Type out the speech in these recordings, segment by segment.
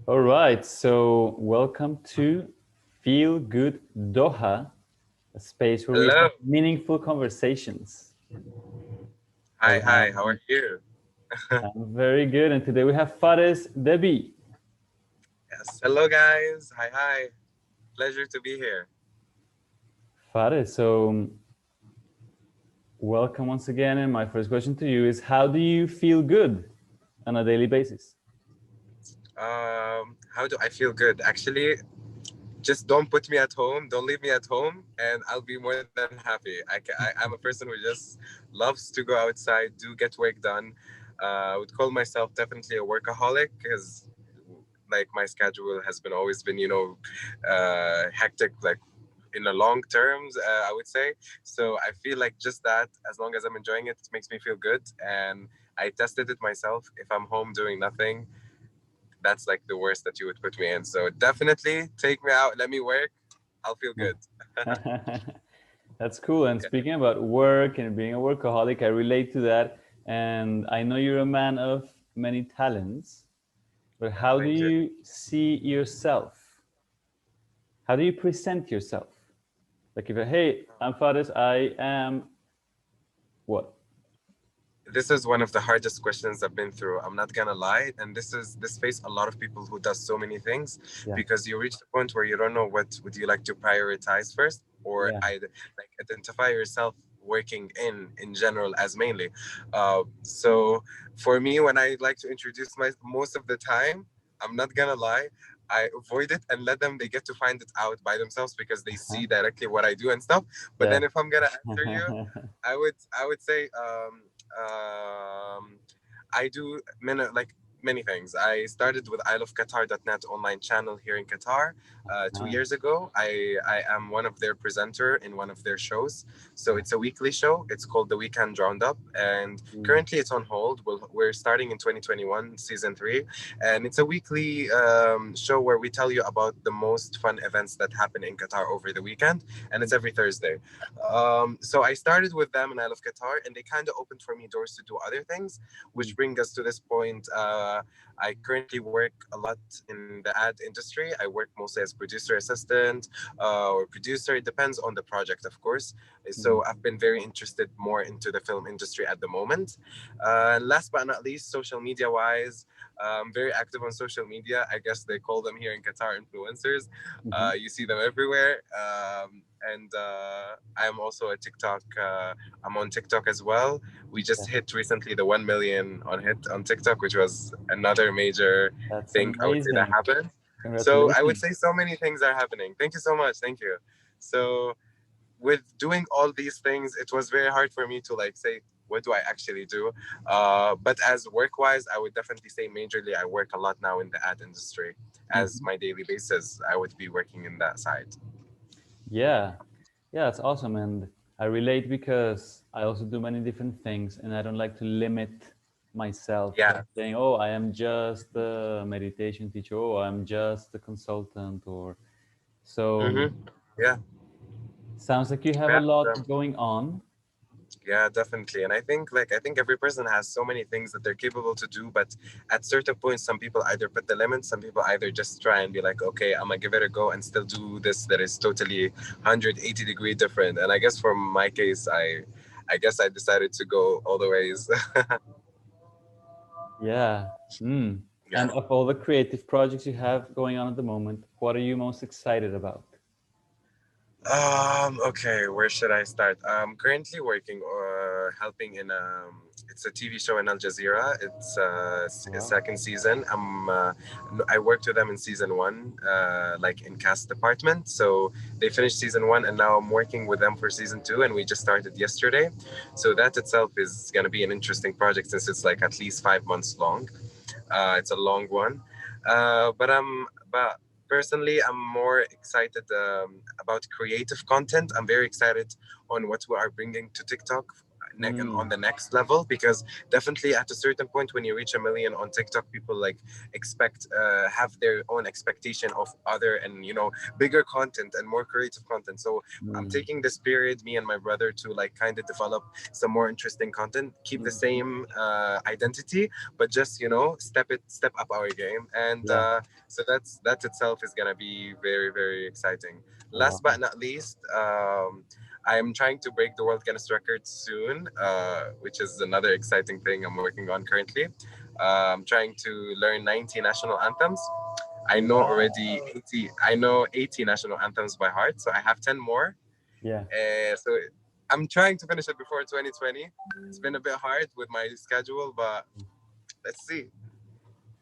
All right, so welcome to Feel Good Doha, a space where we Hello. have meaningful conversations Hi. How are around. you? I'm very good, and today we have Fares Debi. Yes. Hello, guys. Hi. Pleasure to be here. Fares, so welcome once again. And my first question to you is, how do you feel good on a daily basis? How do I feel good? Actually, just don't put me at home. Don't leave me at home, and I'll be more than happy. I'm a person who just loves to go outside, do get work done. I would call myself definitely a workaholic because, like, my schedule has been always been, hectic. Like in the long terms, I would say. So I feel like just that, as long as I'm enjoying it, it makes me feel good. And I tested it myself. If I'm home doing nothing, that's like the worst that you would put me in. So definitely take me out, let me work. I'll feel good. That's cool. And Yeah, speaking about work and being a workaholic, I relate to that. And I know you're a man of many talents, but yeah, how do thank you. you see yourself? How do you present yourself? Like if, hey, I'm Fares, I am what? This is one of the hardest questions I've been through. I'm not gonna lie, and this face a lot of people who does so many things Yeah, because you reach the point where you don't know what would you like to prioritize first, or yeah. I like identify yourself working in general as mainly. So for me, when I like to introduce my most of the time, I'm not gonna lie. I avoid it and let them they get to find it out by themselves because they Huh? see directly what I do and stuff. But Yeah. then if I'm gonna answer you, I would say um, I do many things. I started with iloveqatar.net online channel here in Qatar 2 years ago. I am one of their presenter in one of their shows. So Yeah. it's a weekly show. It's called the Weekend Roundup, and Mm. currently it's on hold. We're starting in 2021 season 3, and it's a weekly show where we tell you about the most fun events that happen in Qatar over the weekend, and it's every Thursday. So I started with them in I Love Qatar, and they kind of opened for me doors to do other things, Mm. which bring us to this point. I currently work a lot in the ad industry. I work mostly as producer assistant or producer. It depends on the project, of course. Mm. So I've been very interested more into the film industry at the moment. Last but not least, social media wise, I'm very active on social media. I guess they call them here in Qatar influencers. Mhm. You see them everywhere. And I'm also a TikTok. I'm on TikTok as well. We Yeah. just hit recently the 1 million on hit on TikTok, which was another major That's thing I would say that amazing. happened. So I would Congratulations. say so many things are happening. Thank you so much. Thank you. So with doing all these things, it was very hard for me to like say what do I actually do. But as work wise, I would definitely say majorly I work a lot now in the ad industry as Mhm. my daily basis. I would be working in that side. Yeah. Yeah, that's awesome. And I relate because I also do many different things and I don't like to limit myself by Yeah. saying, oh, I am just a meditation teacher, oh, I'm just a consultant, or so. Mm-hmm. Yeah. Sounds like you have a Yeah. lot going on. Yeah, definitely. And I think every person has so many things that they're capable to do, but at certain points some people either put the limits, some people either just try and be like, okay, I'm gonna give it a go and still do this that is totally 180-degree different. And I guess for my case, I guess I decided to go all the ways. Yeah. Mm. Yeah. And of all the creative projects you have going on at the moment, what are you most excited about? Okay, where should I start? I'm currently working or helping in it's a TV show in Al Jazeera. It's a Wow. second season. I worked with them in season one, like in cast department. So they finished season one, and now I'm working with them for season two, and we just started yesterday. So that itself is gonna be an interesting project since it's like at least 5 months long. It's a long one, but personally, I'm more excited about creative content. I'm very excited on what we are bringing to TikTok. on the next level, because definitely at a certain point when you reach a million on TikTok, people like expect have their own expectation of other and bigger content and more creative content. So I'm Mm, taking this period, me and my brother, to like kind of develop some more interesting content, keep the mm, same identity, but just step up our game. And yeah. so that itself is gonna be very, very exciting. Last but Wow. not least, I'm trying to break the world Guinness record soon, which is another exciting thing I'm working on currently. I'm trying to learn 90 national anthems. I know already Wow. 80. I know 80 national anthems by heart, so I have 10 more. Yeah. So I'm trying to finish it before 2020. It's been a bit hard with my schedule, but let's see.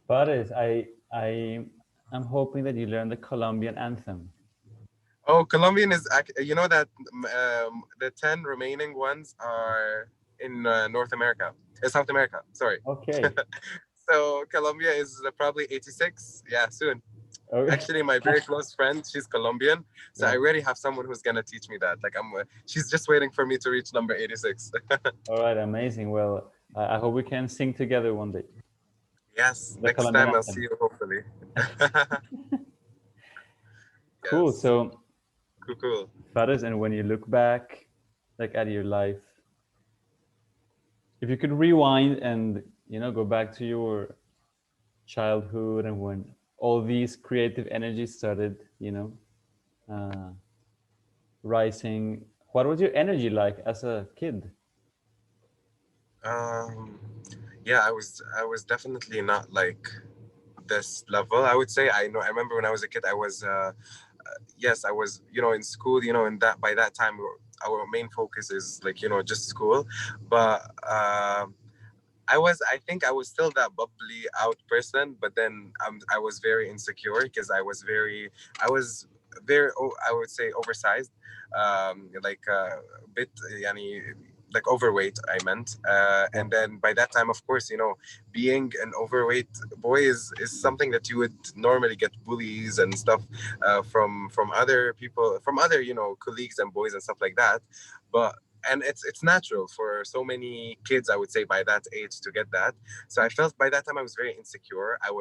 But I'm hoping that you learn the Colombian anthem. Oh, Colombian is you know that the 10 remaining ones are in North America, South America. Sorry. Okay. So Colombia is probably 86. Yeah, soon. Okay. Actually, my very close friend, she's Colombian, so I Yeah. already have someone who's gonna teach me that. Like she's just waiting for me to reach number 86. All right. Amazing. Well, I hope we can sing together one day. Yes, The next Colombian time I'll see anthem. you hopefully. Cool. Yes, So, cool, cool. Faris, and when you look back, like at your life, if you could rewind and go back to your childhood and when all these creative energies started, uh, rising, what was your energy like as a kid? Um, yeah, I was definitely not like this level. I would say I remember when I was a kid, I was yes, I was in school. In that by that time, our main focus is like just school, but. I think I was still that bubbly out person, but then I was very insecure because I was very, I would say oversized, like a bit, yani, like overweight, I meant. Yeah. And then by that time, of course, being an overweight boy is something that you would normally get bullies and stuff from other people, from other, colleagues and boys and stuff like that. But and it's natural for so many kids, I would say, by that age to get that. So I felt by that time I was very insecure. I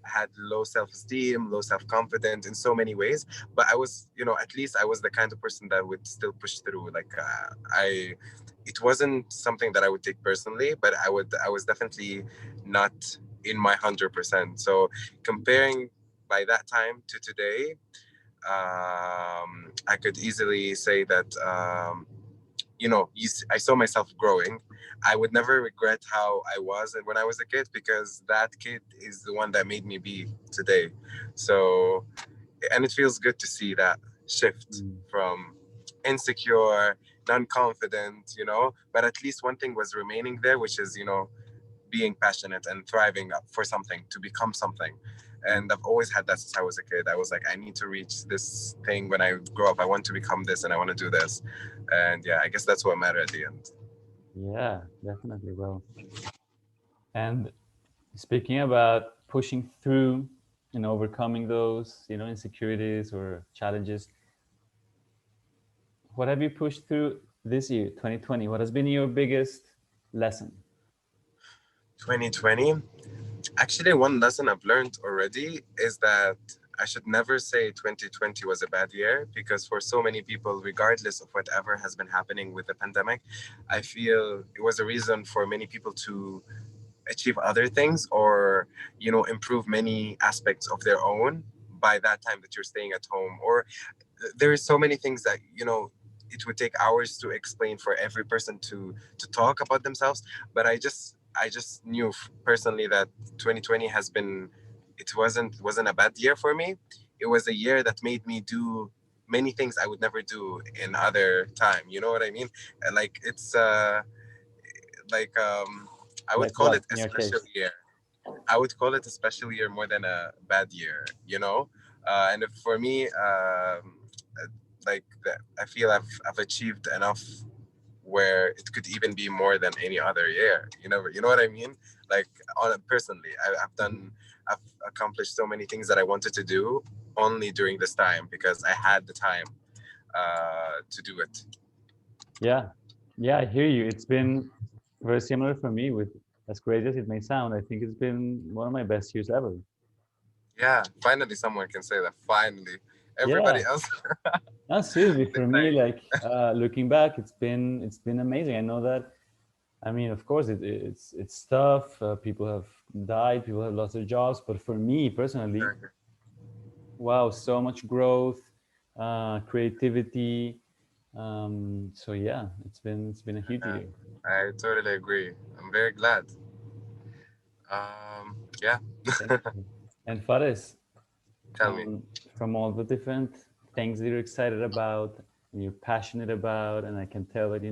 had low self-esteem, low self-confidence in so many ways, but I was, at least I was the kind of person that would still push through. Like I it wasn't something that I would take personally, but I was definitely not in my 100%. So comparing by that time to today, I could easily say that I saw myself growing. I would never regret how I was and when I was a kid, because that kid is the one that made me be today. So, and it feels good to see that shift Mm. from insecure, non-confident, but at least one thing was remaining there, which is, being passionate and thriving up for something, to become something. And I've always had that since I was a kid. I was like, I need to reach this thing when I grow up. I want to become this and I want to do this. And yeah, I guess that's what mattered at the end. Yeah, definitely. Well, and speaking about pushing through and overcoming those, insecurities or challenges, what have you pushed through this year, 2020? What has been your biggest lesson? 2020. Actually, one lesson I've learned already is that I should never say 2020 was a bad year, because for so many people, regardless of whatever has been happening with the pandemic, I feel it was a reason for many people to achieve other things, or improve many aspects of their own by that time that you're staying at home. Or there is so many things that it would take hours to explain for every person to talk about themselves. But I just knew personally that 2020 has been, it wasn't a bad year for me. It was a year that made me do many things I would never do in other time, you know what I mean? Like it's like I would Like call what it a in your special case? year. I would call it a special year more than a bad year, and if for me, like I feel I've achieved enough where it could even be more than any other year. You know what I mean? Like personally, I've accomplished so many things that I wanted to do only during this time because I had the time to do it. Yeah. Yeah, I hear you. It's been very similar for me with as great as it may sound. I think it's been one of my best years ever. Yeah, finally someone can say that. Finally, everybody Yeah. else No, seriously, they for me, like, like looking back, it's been amazing. I know that. I mean, of course, it's tough. People have died. People have lost their jobs. But for me personally, wow, so much growth, creativity. So yeah, it's been a huge yeah, year. I totally agree. I'm very glad. Yeah, Thank you. And Fares, tell me. from all the different things that you're excited about and you're passionate about, and I can tell that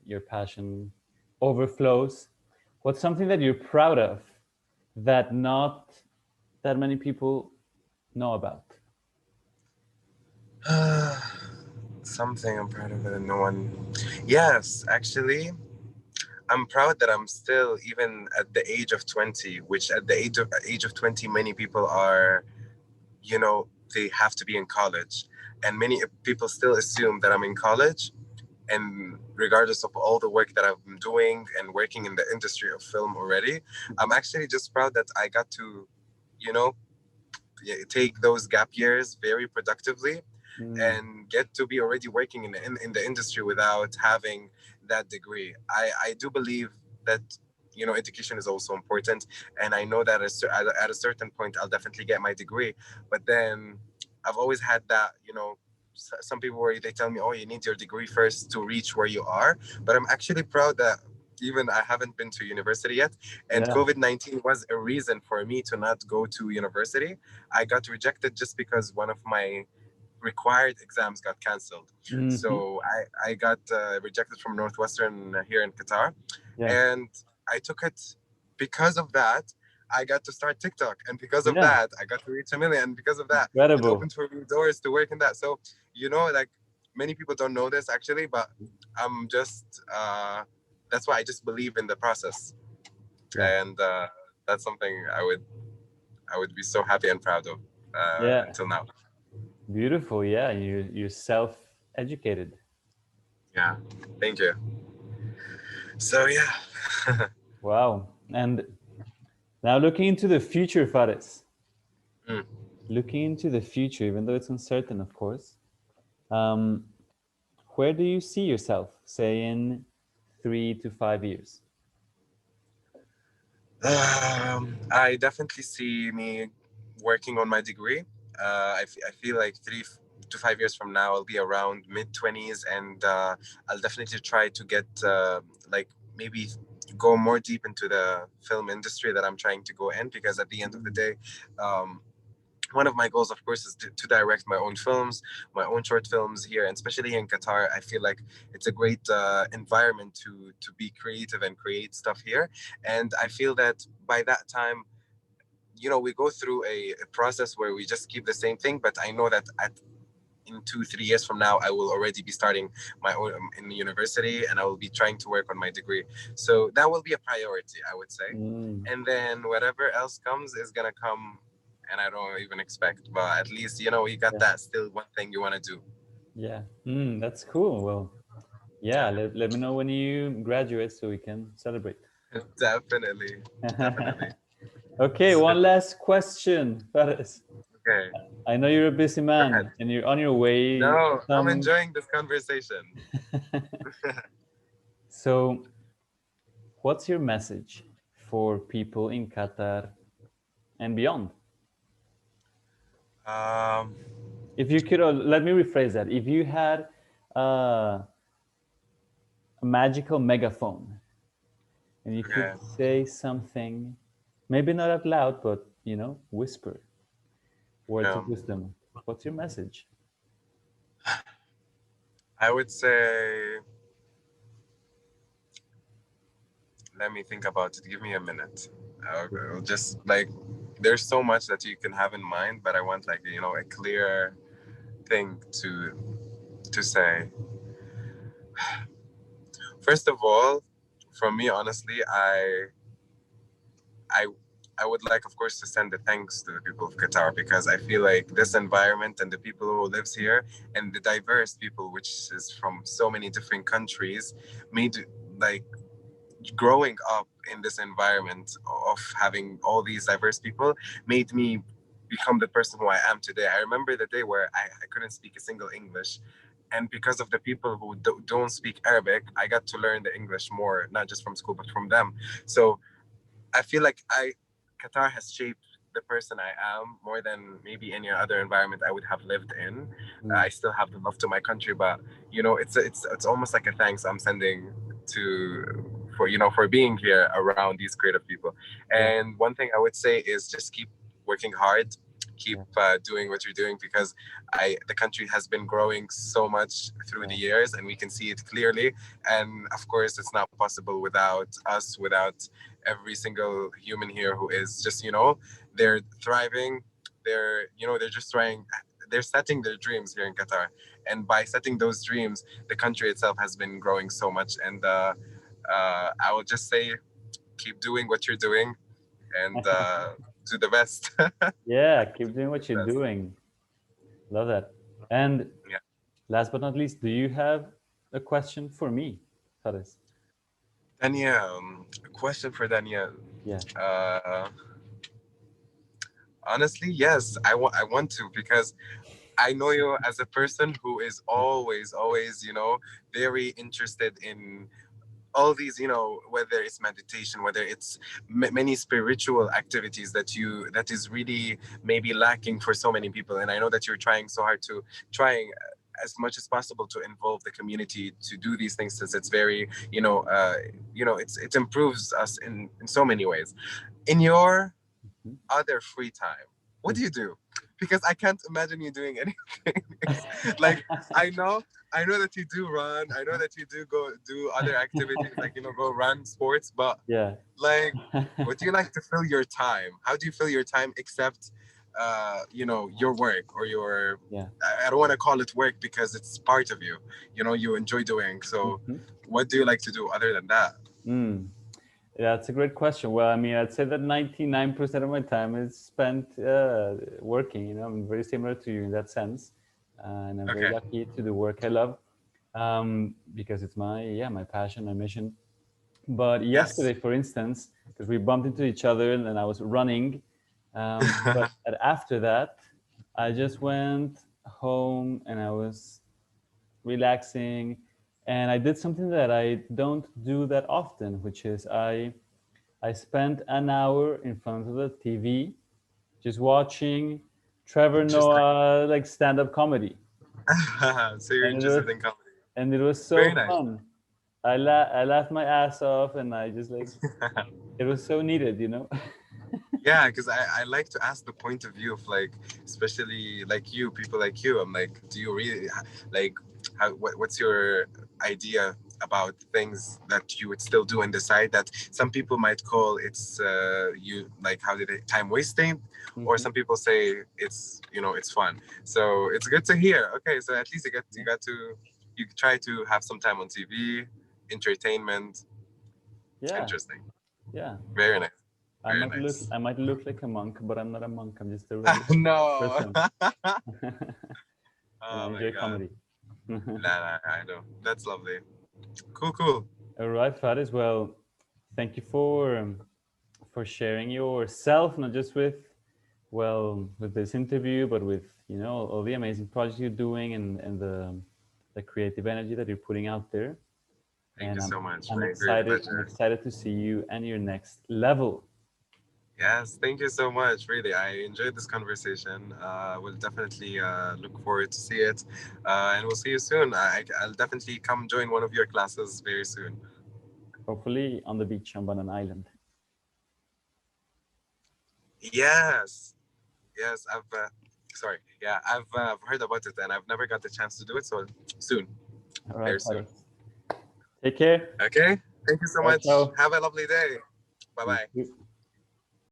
your passion overflows. What's something that you're proud of that not that many people know about? Something I'm proud of that no one. Yes, actually, I'm proud that I'm still even at the age of 20, which at the age of 20, many people are, they have to be in college, and many people still assume that I'm in college. And regardless of all the work that I've been doing and working in the industry of film already, I'm actually just proud that I got to, you know, take those gap years very productively Mm, and get to be already working in the industry without having that degree. I do believe that education is also important, and I know that at a certain point I'll definitely get my degree. But then I've always had that, some people where they tell me, oh, you need your degree first to reach where you are. But I'm actually proud that even I haven't been to university yet, and yeah. COVID-19 was a reason for me to not go to university. I got rejected just because one of my required exams got canceled. Hmm. So I got rejected from Northwestern here in Qatar. Yeah. And I took it because of that. I got to start TikTok. And because of Yeah. that, I got to reach a million. And because of that, it Incredible. opened for me doors to work in that. So, like many people don't know this actually, but I'm just, that's why I just believe in the process. Yeah. And that's something I would be so happy and proud of Yeah. until now. Beautiful. Yeah. You're self-educated. Yeah, thank you. So yeah, Wow. And now looking into the future, Fares. Mm. Looking into the future, even though it's uncertain, of course. Um, where do you see yourself, say, in 3 to 5 years? I definitely see me working on my degree. I feel like 3 to 5 years from now, I'll be around mid 20s, and I'll definitely try to get like maybe go more deep into the film industry that I'm trying to go in, because at the end of the Mm, day, um, one of my goals, of course, is to direct my own films, my own short films here, and especially here in Qatar. I feel like it's a great environment to be creative and create stuff here. And I feel that by that time, we go through a process where we just keep the same thing. But I know that in 2 3 years from now, I will already be starting my own in the university, and I will be trying to work on my degree. So that will be a priority, I would say. mm, And then whatever else comes is gonna come, and I don't even expect. But at least you got yeah. that still one thing you want to do. Yeah. That's cool. Well, yeah. Yeah, Let me know when you graduate so we can celebrate. definitely, definitely. Okay. One last question, Fares. Okay, I know you're a busy go ahead. man and you're on your way to No, I'm some. enjoying this conversation. So, what's your message for people in Qatar and beyond? um, If you could, let me rephrase that. If you had a magical megaphone and you could okay. say something, maybe not out loud, but whisper words of Um, wisdom, what's your message? I would say, let me think about it. Give me a minute. I'll just like, there's so much that you can have in mind, but I want like a clear thing to say. First of all, for me, honestly, I I would like, of course, to send the thanks to the people of Qatar, because I feel like this environment and the people who lives here and the diverse people, which is from so many different countries, made like growing up in this environment of having all these diverse people made me become the person who I am today. I remember the day where I couldn't speak a single English. And because of the people who don't speak Arabic, I got to learn the English more, not just from school, but from them. So I feel like Qatar has shaped the person I am more than maybe any other environment I would have lived in. Mm, I still have the love to my country, but it's almost like a thanks I'm sending to for for being here around these creative people. yeah, And one thing I would say is just keep working hard, keep yeah, doing what you're doing, because the country has been growing so much through the yeah, years, and we can see it clearly. And of course, it's not possible without us, without every single human here who is just they're thriving, they're just trying, they're setting their dreams here in Qatar, and by setting those dreams the country itself has been growing so much. And I will just say keep doing what you're doing, and do the best. yeah. Keep doing what you're Best. doing. Love that. And Yeah. last but not least, do you have a question for me, Faris? Danielle, a question for Danielle. Yeah. uh Honestly, yes, I want to, because I know you as a person who is Yeah. always, very interested in all these, whether it's meditation, whether it's many spiritual activities that is really maybe lacking for so many people. And I know that you're trying so hard to trying as much as possible to involve the community to do these things, since it's very, it improves us in so many ways. In your Mhm. other free time, what do you do? Because I can't imagine you doing anything. Like, I know, I know that you do run. I know that you do go do other activities, like go run sports. But Yeah. like, what do you like to fill your time? How do you fill your time except, your work or your? Yeah. I don't want to call it work because it's part of you. You enjoy doing. So, Mhm. what do you like to do other than that? Mm. Yeah, that's a great question. Well, I mean, I'd say that 99% of my time is spent working. I'm very similar to you in that sense, and I'm very Okay. lucky to do work I love, because it's my passion, my mission. But Yes. yesterday, for instance, because we bumped into each other and then I was running, but after that, I just went home and I was relaxing, and I did something that I don't do that often, which is I spent an hour in front of the TV just watching Trevor Interesting. Noah like stand-up comedy, So you're and interested in comedy. it was Very so nice. fun. I laughed my ass off, and I just like it was so needed. Yeah, because I like to ask the point of view of, like, especially like you, people like you. I'm like, do you really like what's your idea about things that you would still do and decide that some people might call it's you like how did it time wasting, or Hmm. some people say it's fun. So it's good to hear. Okay, so at least Yeah, you try to have some time on TV, entertainment. yeah, Interesting. yeah. Very nice. Very nice. I might look like a monk, but I'm not a monk. I'm just a regular No. person. And I Oh my enjoy god. comedy. Nah, nah, I know. That's lovely. Cool, cool. All right, Faris. Well, thank you for sharing yourself, not just with this interview, but with all the amazing projects you're doing, and the creative energy that you're putting out there. Thank And you so much. I'm My great excited. I'm pleasure. excited to see you and your next level. Yes, thank you so much. Really, I enjoyed this conversation. We'll definitely look forward to see it, and we'll see you soon. I'll definitely come join one of your classes very soon. Hopefully on the beach on Banana Island. Yes, yes. Sorry. Yeah, I've heard about it, and I've never got the chance to do it. So soon, All right, very soon. Faris. Take care. Okay. Thank you so Ciao, much. ciao. Have a lovely day. Bye You bye. too.